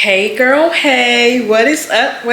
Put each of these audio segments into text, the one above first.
Hey girl, hey, what is up?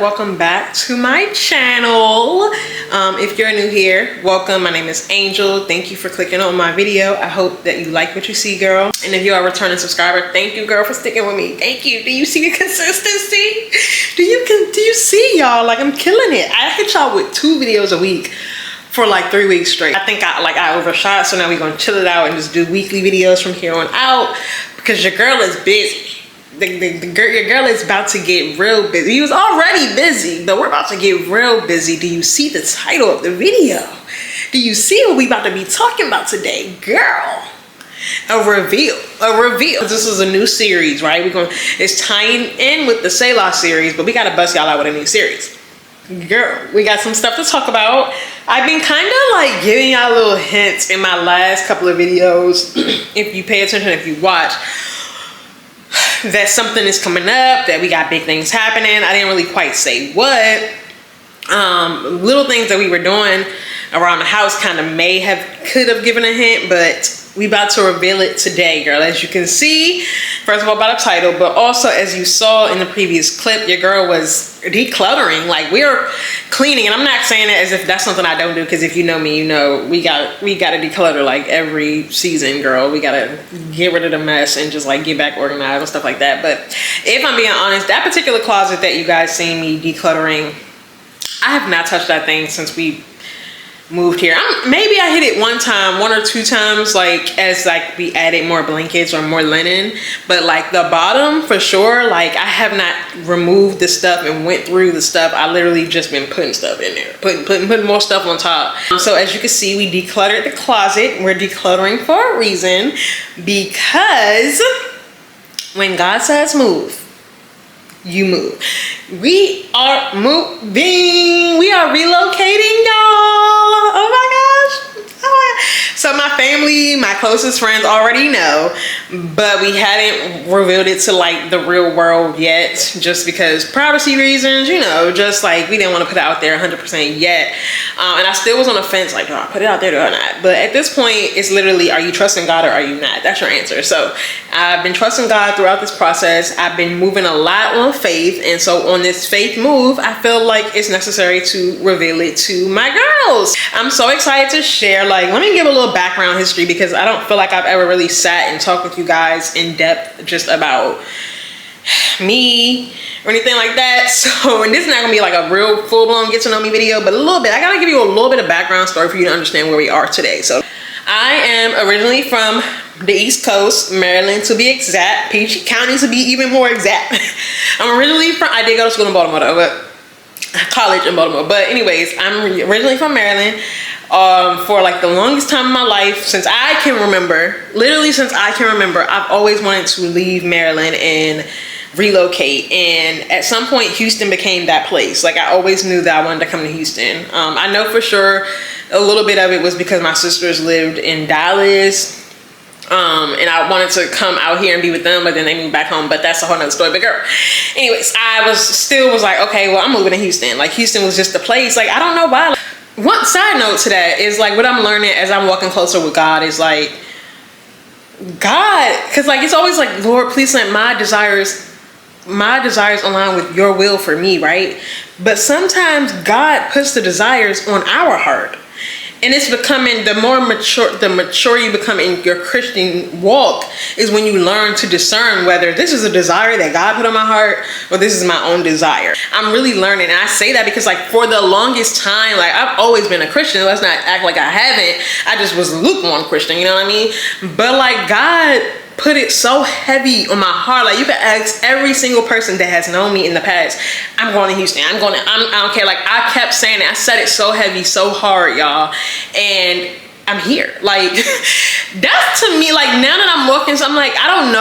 Welcome back to my channel. If you're new here, welcome. My name is Angel. Thank you for clicking on my video. I hope that you like what you see, girl. And if you are a returning subscriber, thank you, girl, for sticking with me. Thank you. Do you see the consistency? Do you see, y'all? Like, I'm killing it. I hit y'all with 2 videos a week for like 3 weeks straight. I think I overshot, so now we're gonna chill it out and just do weekly videos from here on out because your girl is busy. Your girl is about to get real busy. He was already busy, but we're about to get real busy. Do you see the title of the video? Do you see what we about to be talking about today, girl? A reveal. This is a new series, right? It's tying in with the Selah series, but we gotta bust y'all out with a new series. Girl, we got some stuff to talk about. I've been kind of like giving y'all little hints in my last couple of videos. If you pay attention, if you watch, that something is coming up, that we got big things happening. I didn't really quite say what. Little things that we were doing around the house kind of could have given a hint, but we about to reveal it today, girl. As you can see, first of all, by the title, but also as you saw in the previous clip, your girl was decluttering. Like, we're cleaning, and I'm not saying it as if that's something I don't do, because if you know me, you know we gotta declutter like every season, girl. We gotta get rid of the mess and just like get back organized and stuff like that. But if I'm being honest, that particular closet that you guys seen me decluttering, I have not touched that thing since we moved here. Maybe I hit it one or two times, like as like we added more blankets or more linen, but like the bottom for sure, like I have not removed the stuff and went through the stuff. I literally just been putting stuff in there, putting more stuff on top. So as you can see, we decluttered the closet. We're decluttering for a reason, because when God says move, you move. We are moving. We are relocating, y'all. Oh my gosh. So my family, my closest friends already know, but we hadn't revealed it to like the real world yet, just because privacy reasons, you know, just like we didn't want to put it out there 100% yet. And I still was on the fence, like, do I put it out there or not? But at this point, it's literally, are you trusting God or are you not? That's your answer. So I've been trusting God throughout this process. I've been moving a lot on faith. And so on this faith move, I feel like it's necessary to reveal it to my girls. I'm so excited to share. Like, let me give a little background history, because I don't feel like I've ever really sat and talked with you guys in depth just about me or anything like that. So, and this is not gonna be like a real full-blown get to know me video, but a little bit. I gotta give you a little bit of background story for you to understand where we are today. So I am originally from the East Coast, Maryland to be exact, Peachtree County to be even more exact. I'm originally from, I did go to school in Baltimore though, but college in Baltimore. But anyways, I'm originally from Maryland. For like the longest time in my life, since I can remember, literally since I can remember, I've always wanted to leave Maryland and relocate. And at some point, Houston became that place. Like, I always knew that I wanted to come to Houston. I know for sure a little bit of it was because my sisters lived in Dallas. And I wanted to come out here and be with them, but then they moved back home. But that's a whole nother story. But girl, anyways, I was like, okay, well, I'm moving to Houston. Like, Houston was just the place. Like, I don't know why. One side note to that is, like, what I'm learning as I'm walking closer with God is, like, God, because, like, it's always like, Lord, please let my desires align with your will for me, right? But sometimes God puts the desires on our heart. And it's becoming, the mature you become in your Christian walk is when you learn to discern whether this is a desire that God put on my heart or this is my own desire. I'm really learning. And I say that because, like, for the longest time, like, I've always been a Christian. Let's not act like I haven't. I just was lukewarm Christian, you know what I mean? But, like, God put it so heavy on my heart. Like, you can ask every single person that has known me in the past, I'm going to Houston, I don't care. Like, I kept saying it. I said it so heavy, so hard, y'all, and I'm here. Like, that's, to me, like, now that I'm walking, so I'm like, I don't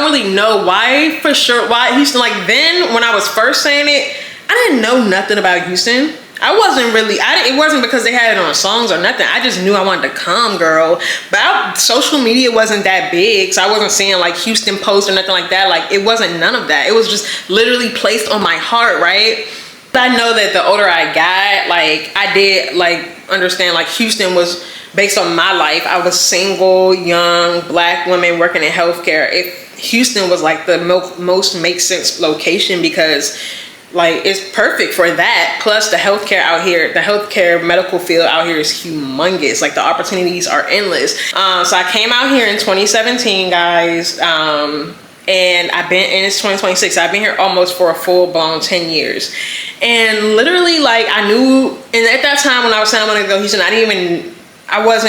really know why for sure, why Houston. Like, then when I was first saying it, I didn't know nothing about Houston. It wasn't because they had it on songs or nothing. I just knew I wanted to come, girl. But social media wasn't that big, so I wasn't seeing, like, Houston posts or nothing like that. Like, it wasn't none of that. It was just literally placed on my heart, right? But I know that the older I got, like, I did, like, understand, like, Houston was based on my life. I was single, young, black woman working in healthcare. Houston was, like, the most make sense location because, like, it's perfect for that. Plus the healthcare out here, the healthcare medical field out here is humongous. Like, the opportunities are endless. So I came out here in 2017, guys. And it's 2026. I've been here almost for a full blown 10 years. And literally, like, I knew, and at that time when I was saying I wanted to go to Houston, I was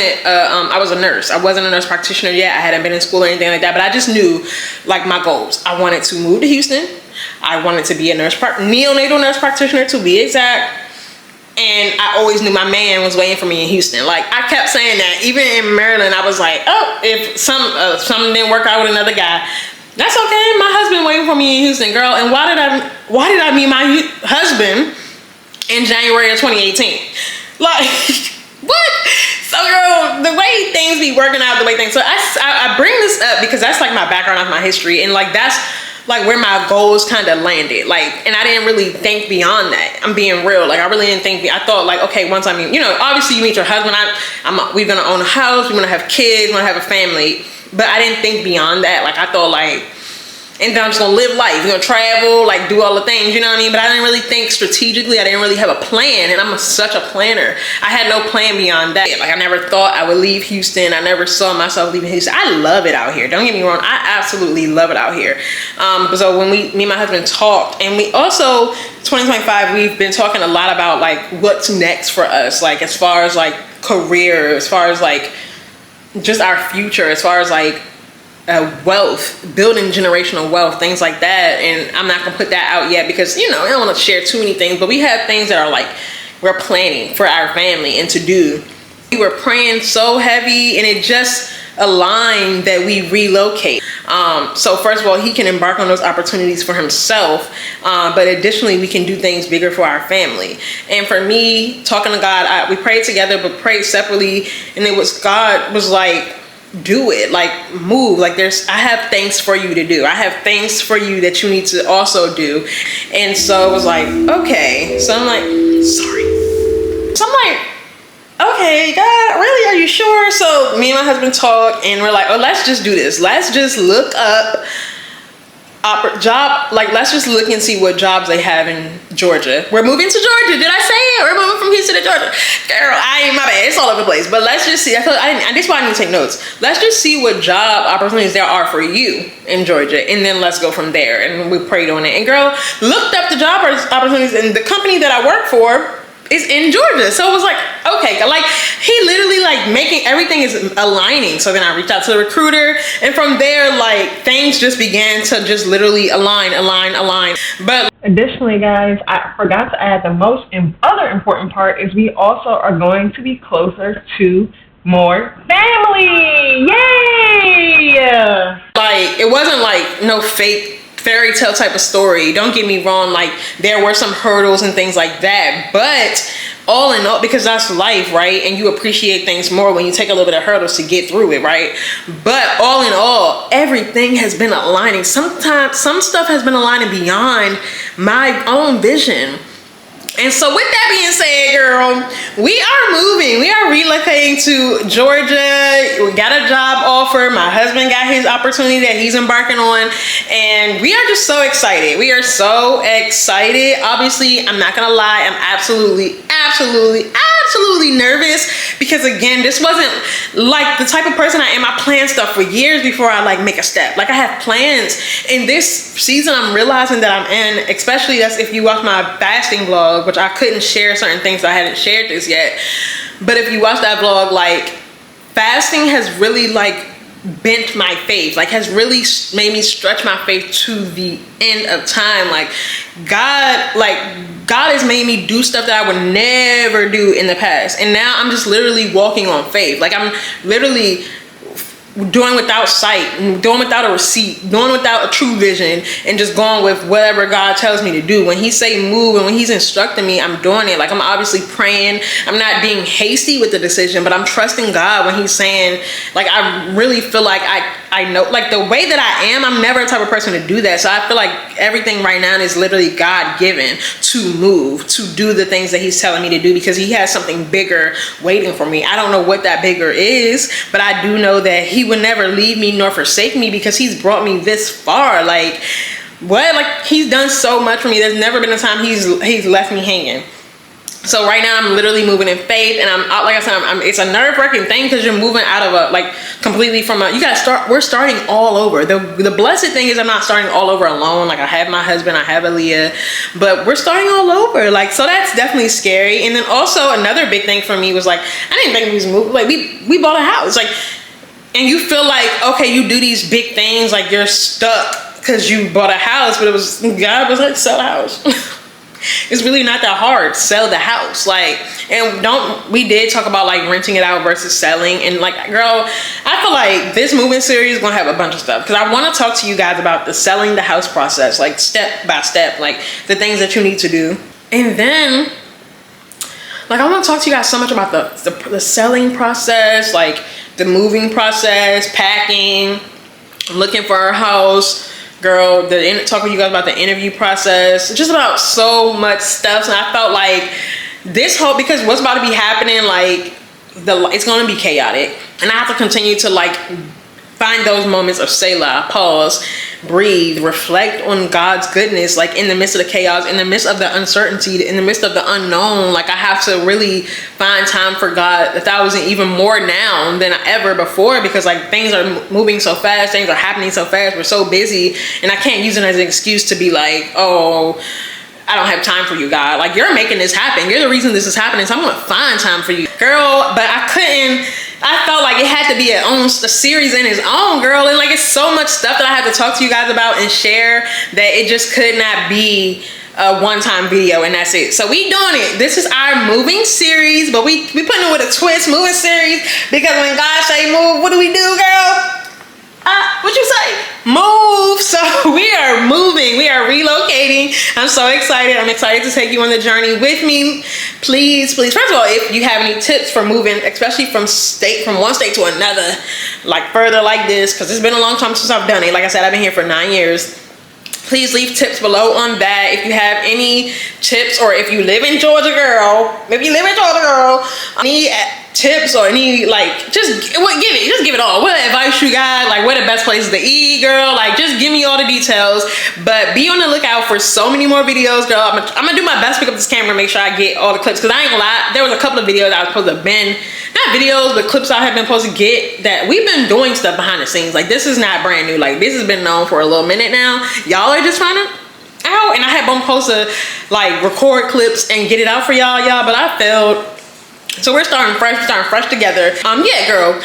a nurse. I wasn't a nurse practitioner yet. I hadn't been in school or anything like that, but I just knew, like, my goals. I wanted to move to Houston. I wanted to be a neonatal nurse practitioner, to be exact. And I always knew my man was waiting for me in Houston. Like, I kept saying that. Even in Maryland, I was like, oh, if something didn't work out with another guy, that's okay. My husband waiting for me in Houston, girl. And why did I meet my husband in January of 2018? Like, what? So, girl, the way things be working out, so I bring this up because that's, like, my background of my history, and, like, that's, like, where my goals kind of landed. Like, and I didn't really think beyond that. I'm being real. Like, I really didn't think. I thought, like, okay, once I meet, obviously you meet your husband, we're gonna own a house, we're gonna have kids, we're gonna have a family. But I didn't think beyond that. Like, I thought, like, and then I'm just gonna live life. We're gonna travel, like, do all the things, you know what I mean? But I didn't really think strategically. I didn't really have a plan, and I'm such a planner. I had no plan beyond that. Like, I never thought I would leave Houston. I never saw myself leaving Houston. I love it out here. Don't get me wrong. I absolutely love it out here. So when me and my husband talked, and we also, 2025, we've been talking a lot about, like, what's next for us, like, as far as, like, career, as far as, like, just our future, as far as, like, wealth, building generational wealth, things like that. And I'm not gonna put that out yet because, I don't want to share too many things, but we have things that are, like, we're planning for our family and to do. We were praying so heavy, and it just aligned that we relocate. So first of all, he can embark on those opportunities for himself, but additionally, we can do things bigger for our family. And for me, talking to God, we prayed together, but prayed separately, and God was like, do it, like, move. Like, I have things for you to do. I have things for you that you need to also do. And so it was like, okay. So I'm like, sorry. So I'm like, okay, God, really, are you sure? So me and my husband talk, and we're like, oh, let's just do this. Let's just look up let's just look and see what jobs they have in Georgia. We're moving to Georgia. Did I say it? We're moving from Houston to Georgia. Girl, my bad. It's all over the place. But let's just see. That's why I need to take notes. Let's just see what job opportunities there are for you in Georgia, and then let's go from there. And we prayed on it. And girl, looked up the job opportunities, and the company that I work for is in Georgia. So it was like, okay, like, he literally, like, making everything is aligning. So then I reached out to the recruiter, and from there, like, things just began to just literally align. But additionally, guys, I forgot to add the most other important part is we also are going to be closer to more family. Yay! Like, it wasn't like no fake fairy tale type of story. Don't get me wrong, like there were some hurdles and things like that, but all in all, because that's life, right? And you appreciate things more when you take a little bit of hurdles to get through it, right? But all in all, everything has been aligning. Sometimes some stuff has been aligning beyond my own vision. And so with that being said, girl, we are moving. We are relocating to Georgia. We got a job offer. My husband got his opportunity that he's embarking on. And we are just so excited. We are so excited. Obviously, I'm not going to lie. I'm absolutely nervous because, again, this wasn't like the type of person I am. I plan stuff for years before I like make a step. Like I have plans. In this season, I'm realizing that I'm in, especially that's if you watch my fasting vlog, which I couldn't share certain things, so I hadn't shared this yet. But if you watch that vlog, like fasting has really like bent my faith, like has really made me stretch my faith to the end of time. Like God has made me do stuff that I would never do in the past. And now I'm just literally walking on faith. Like I'm literally doing without sight, doing without a receipt, doing without a true vision, and just going with whatever God tells me to do. When he say move and when he's instructing me, I'm doing it. Like I'm obviously praying. I'm not being hasty with the decision, but I'm trusting God when he's saying, like, I really feel like I know, like the way that I am, I'm never the type of person to do that. So I feel like everything right now is literally God given to move, to do the things that he's telling me to do, because he has something bigger waiting for me. I don't know what that bigger is, but I do know that he would never leave me nor forsake me, because he's brought me this far. Like what? Like he's done so much for me. There's never been a time he's left me hanging. So right now I'm literally moving in faith, and I'm like I said, it's a nerve-wracking thing because you're moving out of a like completely from a, you gotta start, we're starting all over. The blessed thing is I'm not starting all over alone. Like I have my husband, I have Aaliyah, but we're starting all over. Like, so that's definitely scary. And then also another big thing for me was like, I didn't think we was moving. Like we bought a house, like, and you feel like, okay, you do these big things, like you're stuck because you bought a house, but God was like, sell the house. It's really not that hard. Sell the house. Like, and we did talk about like renting it out versus selling. And like, girl, I feel like this moving series is gonna have a bunch of stuff, because I want to talk to you guys about the selling the house process, like step by step, like the things that you need to do. And then like I want to talk to you guys so much about the selling process, like the moving process, packing, looking for a house. Girl, talk with you guys about the interview process, just about so much stuff. And I felt like this whole, because what's about to be happening, like it's going to be chaotic, and I have to continue to like find those moments of Selah, pause, breathe, reflect on God's goodness, like in the midst of the chaos, in the midst of the uncertainty, in the midst of the unknown. Like I have to really find time for God 1,000, even more now than ever before, because like things are moving so fast, things are happening so fast, we're so busy, and I can't use it as an excuse to be like, oh, I don't have time for you, God. Like you're making this happen. You're the reason this is happening, so I'm gonna find time for you, girl. But I felt like it had to be a series in its own, girl. And like it's so much stuff that I have to talk to you guys about and share that it just could not be a one-time video and that's it. So we doing it. This is our moving series, but we putting it with a twist, moving series, because when God say move, what do we do, girl? What you say? Move. So we are moving. We are relocating. I'm so excited. I'm excited to take you on the journey with me. Please. First of all, if you have any tips for moving, especially from one state to another, like further like this, because it's been a long time since I've done it. Like I said, I've been here for 9 years. Please leave tips below on that. If you have any tips, or if you live in Georgia, girl, any tips or any like, just give it all. What advice you got? Like, where the best places to eat, girl? Like, just give me all the details. But be on the lookout for so many more videos, girl. I'm gonna do my best to pick up this camera and make sure I get all the clips, because I ain't gonna lie, there was a couple of videos I was supposed to have been, not videos, but clips I have been supposed to get, that we've been doing stuff behind the scenes. Like, this is not brand new. Like, this has been known for a little minute now. Y'all are just finding out, and I had been supposed to like record clips and get it out for y'all, but I failed. So we're starting fresh together. Yeah, girl,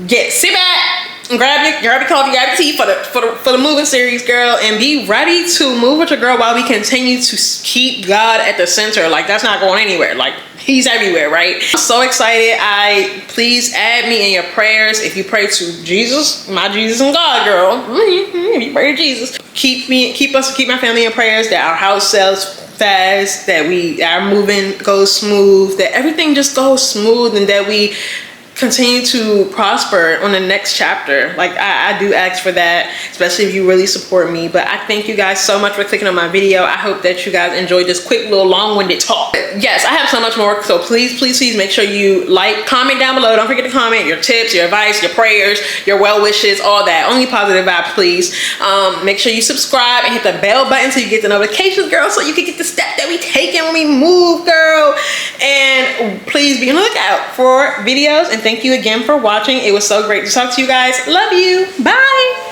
sit back, grab your coffee, grab your tea for the moving series, girl, and be ready to move with your girl while we continue to keep God at the center. Like, that's not going anywhere. Like, he's everywhere, right? I'm so excited. Please add me in your prayers. If you pray to Jesus, my Jesus and God, girl. If you pray to Jesus, keep my family in prayers, that our house sells fast, that our moving goes smooth, that everything just goes smooth, and that we continue to prosper on the next chapter. Like, I do ask for that, especially if you really support me. But I thank you guys so much for clicking on my video. I hope that you guys enjoyed this quick little long-winded talk. Yes, I have so much more, so please make sure you like, comment down below. Don't forget to comment your tips, your advice, your prayers, your well wishes, all that. Only positive vibes, please. Make sure you subscribe and hit the bell button so you get the notifications, girl, so you can get the step that we taking when we move, girl. And please be on the lookout for videos. And thank you again for watching. It was so great to talk to you guys. Love you. Bye.